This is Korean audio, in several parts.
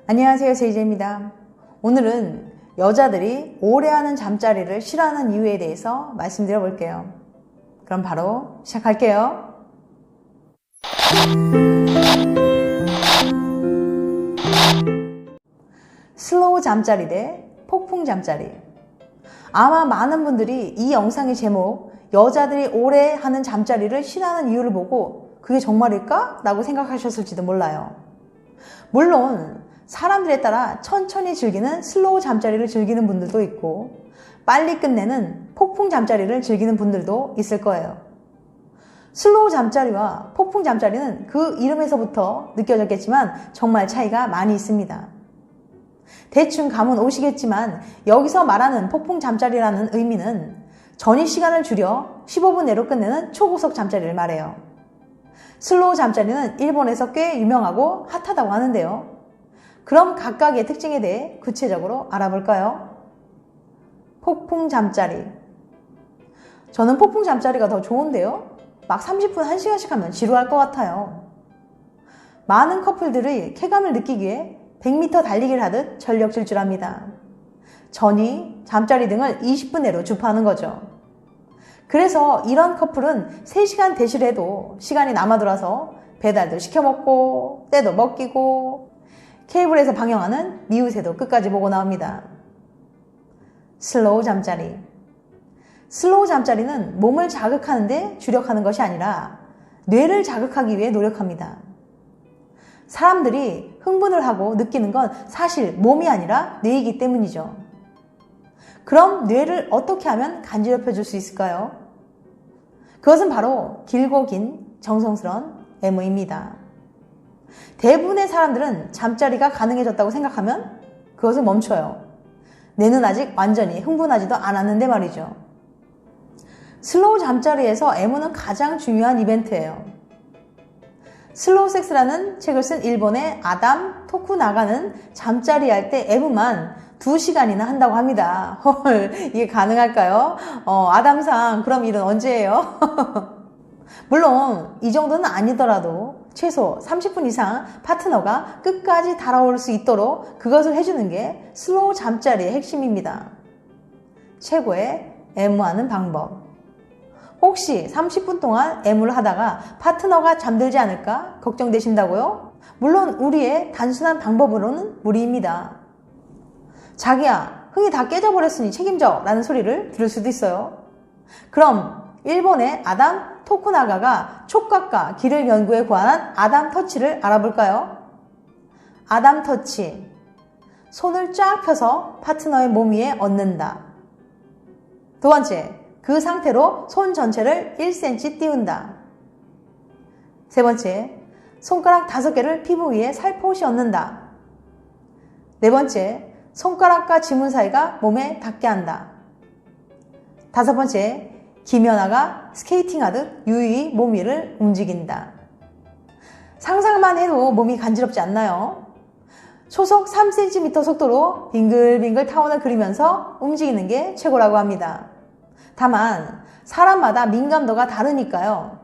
안녕하세요, 제이제입니다. 오늘은 여자들이 오래 하는 잠자리를 싫어하는 이유에 대해서 말씀드려 볼게요. 그럼 바로 시작할게요. 슬로우 잠자리 대 폭풍 잠자리. 아마 많은 분들이 이 영상의 제목, 여자들이 오래 하는 잠자리를 싫어하는 이유를 보고 그게 정말일까? 라고 생각하셨을지도 몰라요. 물론 사람들에 따라 천천히 즐기는 슬로우 잠자리를 즐기는 분들도 있고 빨리 끝내는 폭풍 잠자리를 즐기는 분들도 있을 거예요. 슬로우 잠자리와 폭풍 잠자리는 그 이름에서부터 느껴졌겠지만 정말 차이가 많이 있습니다. 대충 감은 오시겠지만 여기서 말하는 폭풍 잠자리라는 의미는 전이 시간을 줄여 15분 내로 끝내는 초고속 잠자리를 말해요. 슬로우 잠자리는 일본에서 꽤 유명하고 핫하다고 하는데요. 그럼 각각의 특징에 대해 구체적으로 알아볼까요? 폭풍 잠자리. 저는 폭풍 잠자리가 더 좋은데요. 막 30분, 1시간씩 하면 지루할 것 같아요. 많은 커플들이 쾌감을 느끼기에 100m 달리기를 하듯 전력 질주합니다. 전이, 잠자리 등을 20분 내로 주파하는 거죠. 그래서 이런 커플은 3시간 대시를 해도 시간이 남아돌아서 배달도 시켜먹고 때도 먹기고 케이블에서 방영하는 미우새도 끝까지 보고 나옵니다. 슬로우 잠자리. 슬로우 잠자리는 몸을 자극하는데 주력하는 것이 아니라 뇌를 자극하기 위해 노력합니다. 사람들이 흥분을 하고 느끼는 건 사실 몸이 아니라 뇌이기 때문이죠. 그럼 뇌를 어떻게 하면 간지럽혀 줄 수 있을까요? 그것은 바로 길고 긴 정성스러운 애무입니다. 대부분의 사람들은 잠자리가 가능해졌다고 생각하면 그것을 멈춰요. 뇌는 아직 완전히 흥분하지도 않았는데 말이죠. 슬로우 잠자리에서 애무는 가장 중요한 이벤트예요. 슬로우 섹스라는 책을 쓴 일본의 아담 토쿠나가는 잠자리 할 때 애무만 2시간이나 한다고 합니다. 헐, 이게 가능할까요? 아담상 그럼 일은 언제예요? 물론 이 정도는 아니더라도 최소 30분 이상 파트너가 끝까지 달아올 수 있도록 그것을 해주는 게 슬로우 잠자리의 핵심입니다. 최고의 애무하는 방법. 혹시 30분 동안 애무를 하다가 파트너가 잠들지 않을까 걱정되신다고요? 물론 우리의 단순한 방법으로는 무리입니다. 자기야, 흥이 다 깨져버렸으니 책임져 라는 소리를 들을 수도 있어요. 그럼 일본의 아담 토쿠나가가 촉각과 기를 연구해 고안한 아담 터치를 알아볼까요? 아담 터치. 손을 쫙 펴서 파트너의 몸 위에 얹는다. 두 번째, 그 상태로 손 전체를 1cm 띄운다. 세 번째, 손가락 5개를 피부 위에 살포시 얹는다. 네 번째, 손가락과 지문 사이가 몸에 닿게 한다. 다섯 번째, 김연아가 스케이팅하듯 유유히 몸 위를 움직인다. 상상만 해도 몸이 간지럽지 않나요? 초속 3cm 속도로 빙글빙글 타원을 그리면서 움직이는 게 최고라고 합니다. 다만 사람마다 민감도가 다르니까요.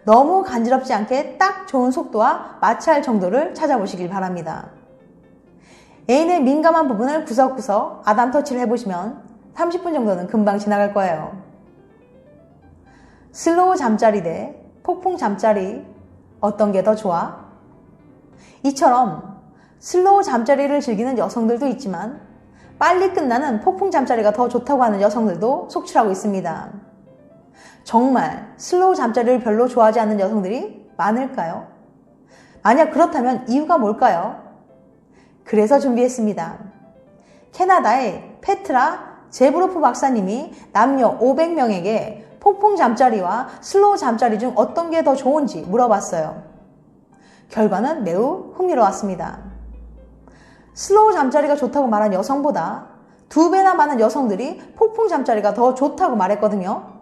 너무 간지럽지 않게 딱 좋은 속도와 마찰 정도를 찾아보시길 바랍니다. 애인의 민감한 부분을 구석구석 아담 터치를 해보시면 30분 정도는 금방 지나갈 거예요. 슬로우 잠자리 대 폭풍 잠자리 어떤 게 더 좋아? 이처럼 슬로우 잠자리를 즐기는 여성들도 있지만 빨리 끝나는 폭풍 잠자리가 더 좋다고 하는 여성들도 속출하고 있습니다. 정말 슬로우 잠자리를 별로 좋아하지 않는 여성들이 많을까요? 만약 그렇다면 이유가 뭘까요? 그래서 준비했습니다. 캐나다의 페트라 제브로프 박사님이 남녀 500명에게 폭풍 잠자리와 슬로우 잠자리 중 어떤 게 더 좋은지 물어봤어요. 결과는 매우 흥미로웠습니다. 슬로우 잠자리가 좋다고 말한 여성보다 2배나 많은 여성들이 폭풍 잠자리가 더 좋다고 말했거든요.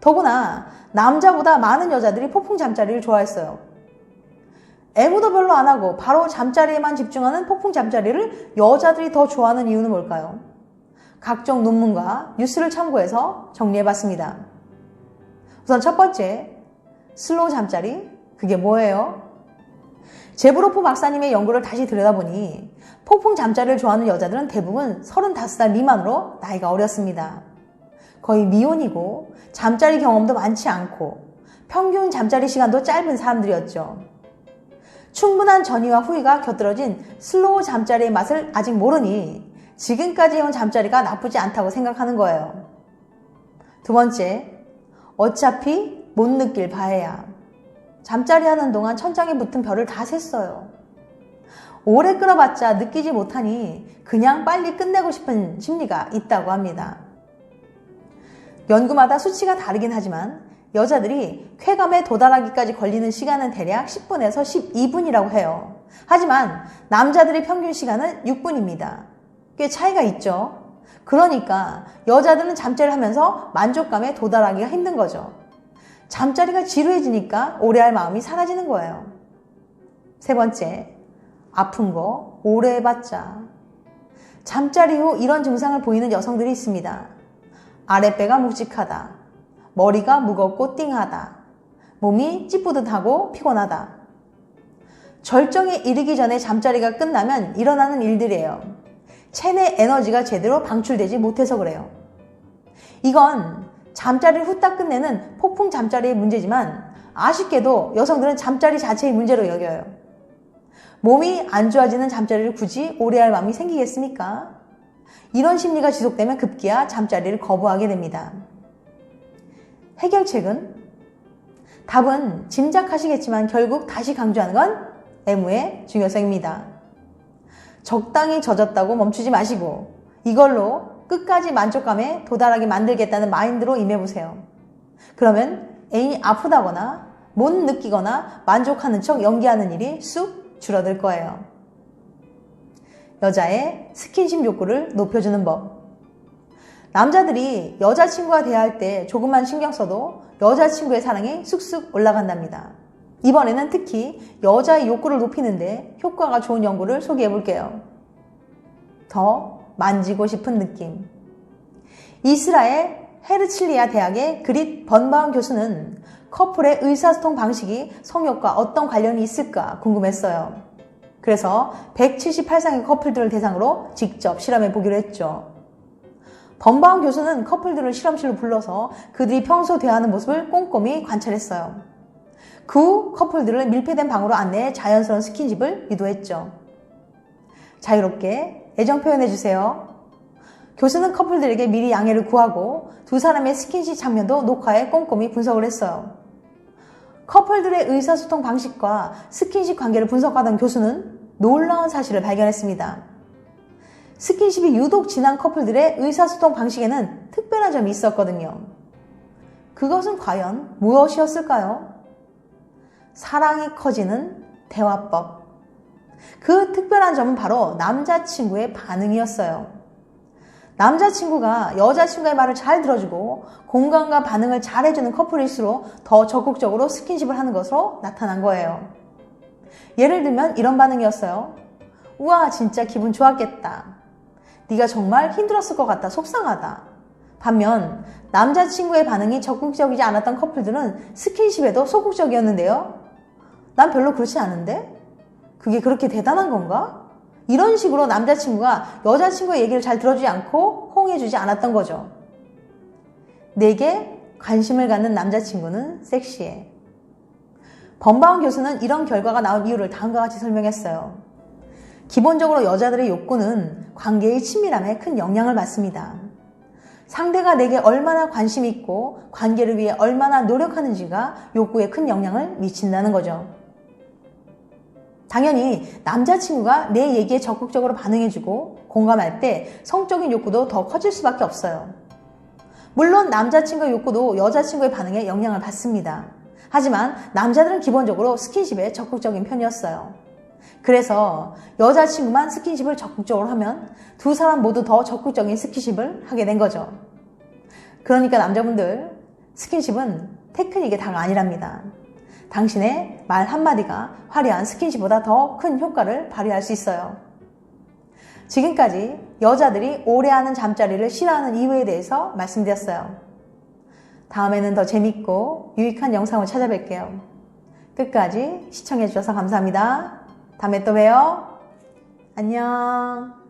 더구나 남자보다 많은 여자들이 폭풍 잠자리를 좋아했어요. 애무도 별로 안 하고 바로 잠자리에만 집중하는 폭풍 잠자리를 여자들이 더 좋아하는 이유는 뭘까요? 각종 논문과 뉴스를 참고해서 정리해봤습니다. 우선 첫 번째, 슬로우 잠자리, 그게 뭐예요? 제브로프 박사님의 연구를 다시 들여다보니 폭풍 잠자리를 좋아하는 여자들은 대부분 35살 미만으로 나이가 어렸습니다. 거의 미혼이고 잠자리 경험도 많지 않고 평균 잠자리 시간도 짧은 사람들이었죠. 충분한 전이와 후이가 곁들어진 슬로우 잠자리의 맛을 아직 모르니 지금까지 해온 잠자리가 나쁘지 않다고 생각하는 거예요. 두 번째, 어차피 못 느낄 바에야. 잠자리 하는 동안 천장에 붙은 별을 다 셌어요. 오래 끌어봤자 느끼지 못하니 그냥 빨리 끝내고 싶은 심리가 있다고 합니다. 연구마다 수치가 다르긴 하지만 여자들이 쾌감에 도달하기까지 걸리는 시간은 대략 10분에서 12분이라고 해요. 하지만 남자들의 평균 시간은 6분입니다. 꽤 차이가 있죠. 그러니까 여자들은 잠자리를 하면서 만족감에 도달하기가 힘든 거죠. 잠자리가 지루해지니까 오래 할 마음이 사라지는 거예요. 세 번째, 아픈 거 오래 해봤자. 잠자리 후 이런 증상을 보이는 여성들이 있습니다. 아랫배가 묵직하다. 머리가 무겁고 띵하다. 몸이 찌뿌듯하고 피곤하다. 절정에 이르기 전에 잠자리가 끝나면 일어나는 일들이에요. 체내 에너지가 제대로 방출되지 못해서 그래요. 이건 잠자리를 후딱 끝내는 폭풍 잠자리의 문제지만 아쉽게도 여성들은 잠자리 자체의 문제로 여겨요. 몸이 안 좋아지는 잠자리를 굳이 오래 할 마음이 생기겠습니까? 이런 심리가 지속되면 급기야 잠자리를 거부하게 됩니다. 해결책은? 답은 짐작하시겠지만 결국 다시 강조하는 건 애무의 중요성입니다. 적당히 젖었다고 멈추지 마시고 이걸로 끝까지 만족감에 도달하게 만들겠다는 마인드로 임해보세요. 그러면 애인이 아프다거나 못 느끼거나 만족하는 척 연기하는 일이 쑥 줄어들 거예요. 여자의 스킨십 욕구를 높여주는 법. 남자들이 여자친구와 대화할 때 조금만 신경 써도 여자친구의 사랑이 쑥쑥 올라간답니다. 이번에는 특히 여자의 욕구를 높이는데 효과가 좋은 연구를 소개해 볼게요. 더 만지고 싶은 느낌. 이스라엘 헤르칠리아 대학의 그릿 번바운 교수는 커플의 의사소통 방식이 성욕과 어떤 관련이 있을까 궁금했어요. 그래서 178상의 커플들을 대상으로 직접 실험해 보기로 했죠. 번바운 교수는 커플들을 실험실로 불러서 그들이 평소 대하는 모습을 꼼꼼히 관찰했어요. 그 후 커플들을 밀폐된 방으로 안내해 자연스러운 스킨십을 유도했죠. 자유롭게 애정 표현해주세요. 교수는 커플들에게 미리 양해를 구하고 두 사람의 스킨십 장면도 녹화해 꼼꼼히 분석을 했어요. 커플들의 의사소통 방식과 스킨십 관계를 분석하던 교수는 놀라운 사실을 발견했습니다. 스킨십이 유독 진한 커플들의 의사소통 방식에는 특별한 점이 있었거든요. 그것은 과연 무엇이었을까요? 사랑이 커지는 대화법. 그 특별한 점은 바로 남자친구의 반응이었어요. 남자친구가 여자친구의 말을 잘 들어주고 공감과 반응을 잘 해주는 커플일수록 더 적극적으로 스킨십을 하는 것으로 나타난 거예요. 예를 들면 이런 반응이었어요. 우와, 진짜 기분 좋았겠다. 네가 정말 힘들었을 것 같다. 속상하다. 반면 남자친구의 반응이 적극적이지 않았던 커플들은 스킨십에도 소극적이었는데요. 난 별로 그렇지 않은데? 그게 그렇게 대단한 건가? 이런 식으로 남자친구가 여자친구의 얘기를 잘 들어주지 않고 호응해주지 않았던 거죠. 내게 관심을 갖는 남자친구는 섹시해. 번바운 교수는 이런 결과가 나온 이유를 다음과 같이 설명했어요. 기본적으로 여자들의 욕구는 관계의 친밀함에 큰 영향을 받습니다. 상대가 내게 얼마나 관심이 있고 관계를 위해 얼마나 노력하는지가 욕구에 큰 영향을 미친다는 거죠. 당연히 남자친구가 내 얘기에 적극적으로 반응해주고 공감할 때 성적인 욕구도 더 커질 수밖에 없어요. 물론 남자친구의 욕구도 여자친구의 반응에 영향을 받습니다. 하지만 남자들은 기본적으로 스킨십에 적극적인 편이었어요. 그래서 여자친구만 스킨십을 적극적으로 하면 두 사람 모두 더 적극적인 스킨십을 하게 된 거죠. 그러니까 남자분들, 스킨십은 테크닉의 다가 아니랍니다. 당신의 말 한마디가 화려한 스킨십보다 더 큰 효과를 발휘할 수 있어요. 지금까지 여자들이 오래하는 잠자리를 싫어하는 이유에 대해서 말씀드렸어요. 다음에는 더 재밌고 유익한 영상을 찾아뵐게요. 끝까지 시청해주셔서 감사합니다. 다음에 또 봬요. 안녕.